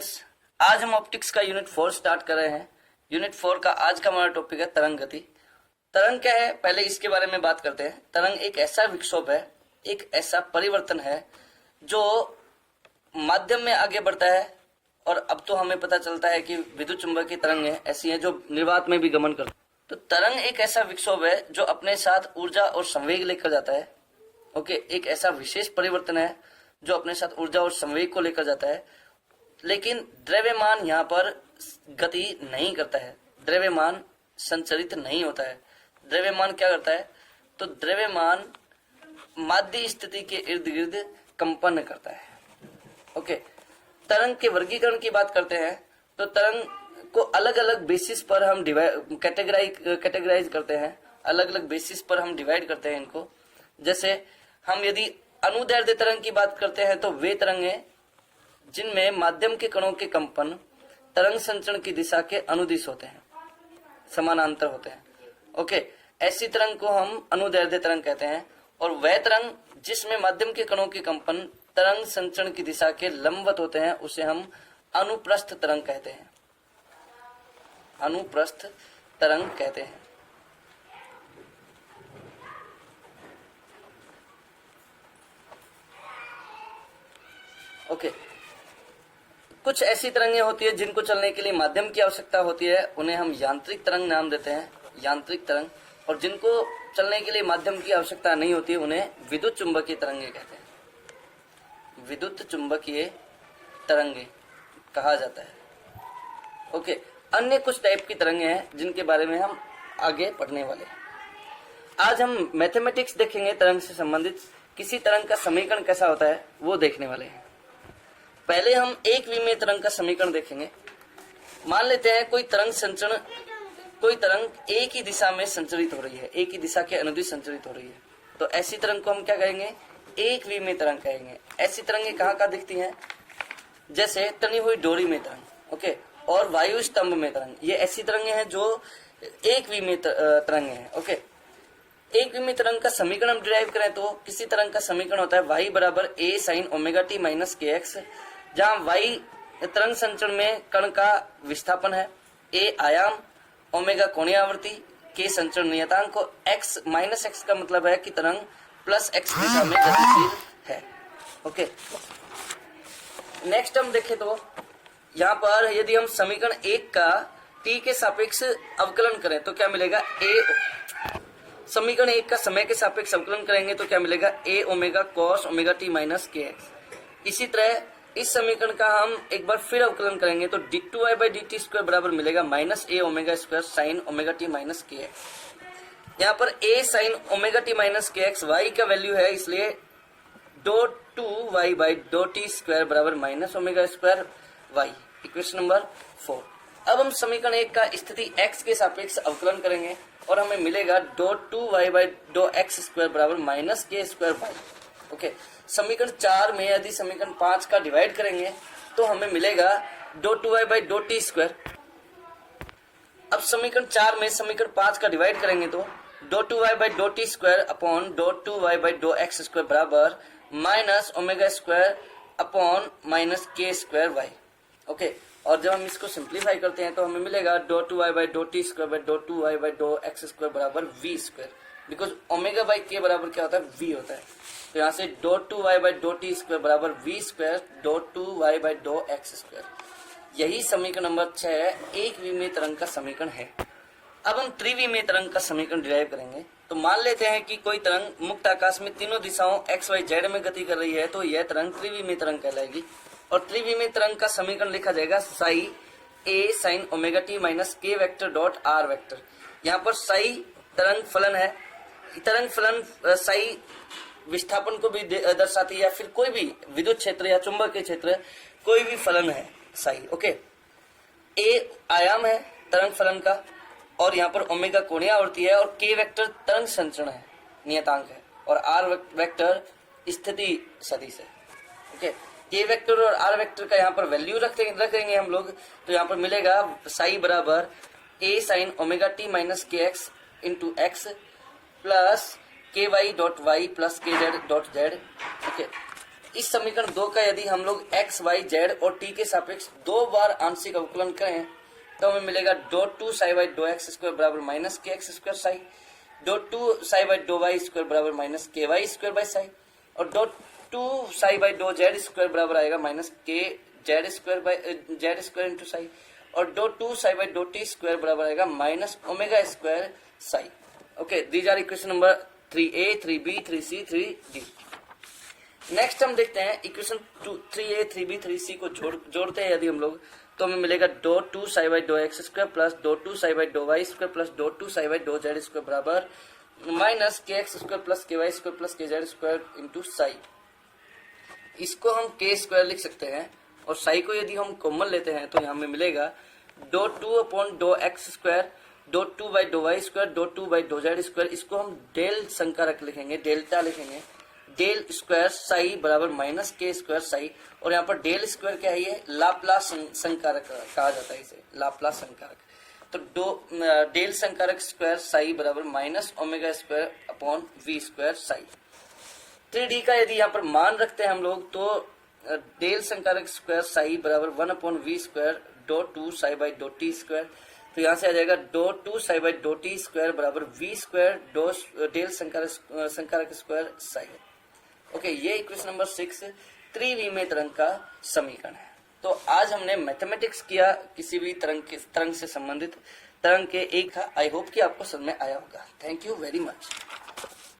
Students, आज हम optics का यूनिट 4 स्टार्ट कर रहे हैं। यूनिट 4 का आज का हमारा टॉपिक है तरंग गति। तरंग क्या है, पहले इसके बारे में बात करते हैं। तरंग एक ऐसा विक्षोभ है, एक ऐसा परिवर्तन है जो माध्यम में आगे बढ़ता है। और अब तो हमें पता चलता है कि विद्युत चुंबकीय तरंगें ऐसी हैं जो निर्वात में भी गमन करती हैं। तो तरंग एक ऐसा विक्षोभ है जो अपने साथ ऊर्जा और संवेग लेकर जाता है। ओके, एक ऐसा विशेष परिवर्तन है जो अपने साथ ऊर्जा और संवेग को लेकर जाता है। लेकिन द्रव्यमान यहाँ पर गति नहीं करता है, द्रव्यमान संचरित नहीं होता है। द्रव्यमान क्या करता है, तो द्रव्यमान माध्य स्थिति के इर्द गिर्द कंपन करता है। ओके, तरंग के वर्गीकरण की बात करते हैं तो तरंग को अलग अलग बेसिस पर हम कैटेगराइज करते हैं, अलग अलग बेसिस पर हम डिवाइड करते हैं इनको। जैसे हम यदि अनुदैर्ध्य तरंग की बात करते हैं तो वे तरंगें जिनमें माध्यम के कणों के कंपन तरंग संचरण की दिशा के अनुदिश होते हैं, समानांतर होते हैं। ओके, ऐसी तरंग को हम अनुदैर्ध्य तरंग कहते हैं। और वह तरंग जिसमें माध्यम के कणों के कंपन तरंग संचरण की दिशा के लंबवत होते हैं उसे हम अनुप्रस्थ तरंग कहते हैं, अनुप्रस्थ तरंग कहते हैं। ओके, कुछ ऐसी तरंगें होती है जिनको चलने के लिए माध्यम की आवश्यकता होती है, उन्हें हम यांत्रिक तरंग नाम देते हैं, यांत्रिक तरंग। और जिनको चलने के लिए माध्यम की आवश्यकता नहीं होती उन्हें विद्युत चुंबकीय तरंगे कहते हैं, विद्युत चुंबकीय तरंगे कहा जाता है। ओके, अन्य कुछ टाइप की तरंगे हैं जिनके बारे में हम आगे पढ़ने वाले हैं। आज हम मैथमेटिक्स देखेंगे, तरंग से संबंधित किसी तरंग का समीकरण कैसा होता है वो देखने वाले हैं। पहले हम एक विमीय तरंग का समीकरण देखेंगे। मान लेते हैं कोई तरंग एक ही दिशा में संचरित हो रही है, एक ही दिशा के अनुदिश संचरित हो रही है, तो ऐसी तरंग को हम क्या कहेंगे, एक विमीय तरंग कहेंगे। ऐसी तरंगें कहाँ दिखती हैं, जैसे तनी हुई डोरी में तरंग, ओके, और वायु स्तंभ में तरंग। ये ऐसी तरंगें हैं जो एक विमीय तरंगें हैं। ओके, एक विमीय तरंग का समीकरण हम डिराइव करें तो किसी तरंग का समीकरण होता है y बराबर a sin omega t minus k x, जहाँ y तरंग संचरण में कण का विस्थापन है, a आयाम, ओमेगा कोणीय आवृत्ति, k संचरण नियतांक, x माइनस एक्स का मतलब है कि तरंग प्लस x दिशा में गतिशील है। ओके, नेक्स्ट हम देखें तो यहाँ पर यदि हम समीकरण 1 का t के सापेक्ष अवकलन करें तो क्या मिलेगा, समीकरण 1 का समय के सापेक्ष अवकलन करेंगे तो क्या मिलेगा, a omega cos omega t minus k x. इसी तरह इस समीकरण का हम एक बार फिर अवकलन करेंगे तो d2y बाई dt स्क्वायर बराबर मिलेगा minus a omega square sine omega t minus k x. यहाँ पर a sine omega t minus k x y का वैल्यू है, इसलिए डो 2y बाई डो टी स्क्वायर बराबर minus omega square y। Equation number 4। अब हम समीकरण 1 का स्थिति x के सापेक्ष अवकलन करेंगे और हमें मिलेगा डो 2y बाई डो एक्स स्क्वायर बराबर minus k square y। Okay, समीकरण 4 में यदि समीकरण 5 का डिवाइड करेंगे तो हमें मिलेगा डो 2y बाई डो टी स्क्वायर। अब समीकरण 4 में समीकरण 5 का डिवाइड करेंगे तो डो 2y बाई डो टी स्क्वायर अपॉन डो 2y बाई डो एक्स स्क्वायर बराबर minus omega square upon minus k square y। Okay, और जब हम इसको सिंप्लीफाई करते हैं तो हमें मिलेगा डो 2y बाई डो टी स्क्वायर बाई डो 2y बाई डो एक्स स्क्वायर बराबर v square, because omega by k बराबर क्या होता है, v होता है। तो यहाँ से डो 2y बाई डो टी स्क्वायर बराबर v स्क्वायर डो 2y बाई डो एक्स स्क्वायर। यही समीकरण नंबर 6 एक विमीय तरंग का समीकरण है। अब हम त्रिविमीय तरंग का समीकरण डिराइव करेंगे। तो मान लेते हैं कि कोई तरंग मुक्त आकाश में तीनों दिशाओं x y z में गति कर रही है, तो यह तरंग त्रिविमीय तरंग कहलाएगी। और त्रिविमीय तरंग का समीकरण लिखा जाएगा Sai a sin omega t minus के वेक्टर डॉट r वेक्टर। यहाँ पर साई तरंग फलन है, तरंग फलन साई विस्थापन को भी दर्शाती है, या फिर कोई भी विद्युत क्षेत्र या चुंबकीय क्षेत्र कोई भी फलन है साई। ओके, a आयाम है तरंग फलन का, और यहाँ पर ओमेगा कोणीय आवृत्ति है, और k वेक्टर तरंग संचरण है, नियतांक है, और r वेक्टर स्थिति सदिश है। ओके, k वेक्टर और r वेक्टर का यहाँ पर वैल्यू रखेंगे हम लोग, तो यहाँ पर मिलेगा साई बराबर a sine omega t minus k x into x plus k Y dot Y plus k Z dot Z. Okay, इस समीकरण 2 का यदि हम लोग x, y, z और t के सापेक्ष 2 बार आंशिक अवकलन करें तो हमें मिलेगा डॉट टू साई बाई डो एक्स स्क्वायर बराबर minus k x square psi, dot two psi by डो वाई स्क्वायर बराबर minus k y square by psi, और डॉट टू साई बाई डो जेड स्क्वायर बराबर आएगा minus k z square into psi, और dot two psi by डो t square बराबर आएगा minus omega square psi. Okay, these are equation number 3a, 3b, 3c, 3d। Next हम देखते हैं इक्वेशन 3a, 3b, 3c को जोड़ते हैं यदि हम लोग, तो हमें मिलेगा डॉट टू साई बाई डो x square plus dot two psi by डो y square plus dot two psi by डो जेड स्क्वायर बराबर minus k x square plus k y square plus k z square into psi. इसको हम के square लिख सकते हैं और साई को यदि हम कॉमन लेते हैं तो यहाँ में मिलेगा डॉट टू अपॉन डो x square dot two by डो y square dot two by डो जेड स्क्वायर। इसको हम डेल संकारक लिखेंगे, डेल्टा लिखेंगे, डेल स्क्वायर साई बराबर माइनस के स्क्वायर साई, और यहाँ पर डेल स्क्वायर क्या है, ये लाप्लास संकारक कहा जाता है, इसे लाप्लास संकारक। तो डेल संकारक स्क्वायर साई बराबर minus omega square upon v square psi. 3D का यदि यहाँ पर मान रखते हैं हम लोग तो डेल संकारक स्क्वायर साई बराबर 1 upon v square dot two psi by dot t square. तो यहाँ से आ जाएगा dot two psi by dot t square बराबर वी स्क्वायर डेल संकारक स्क्वायर साई। ओके, ये इक्वेशन नंबर 6 त्रिविमीय तरंग का समीकरण है। तो आज हमने मैथमेटिक्स किया किसी भी तरंग से संबंधित तरंग के एक। आई होप कि आपको समझ में आया होगा। Thank you very much.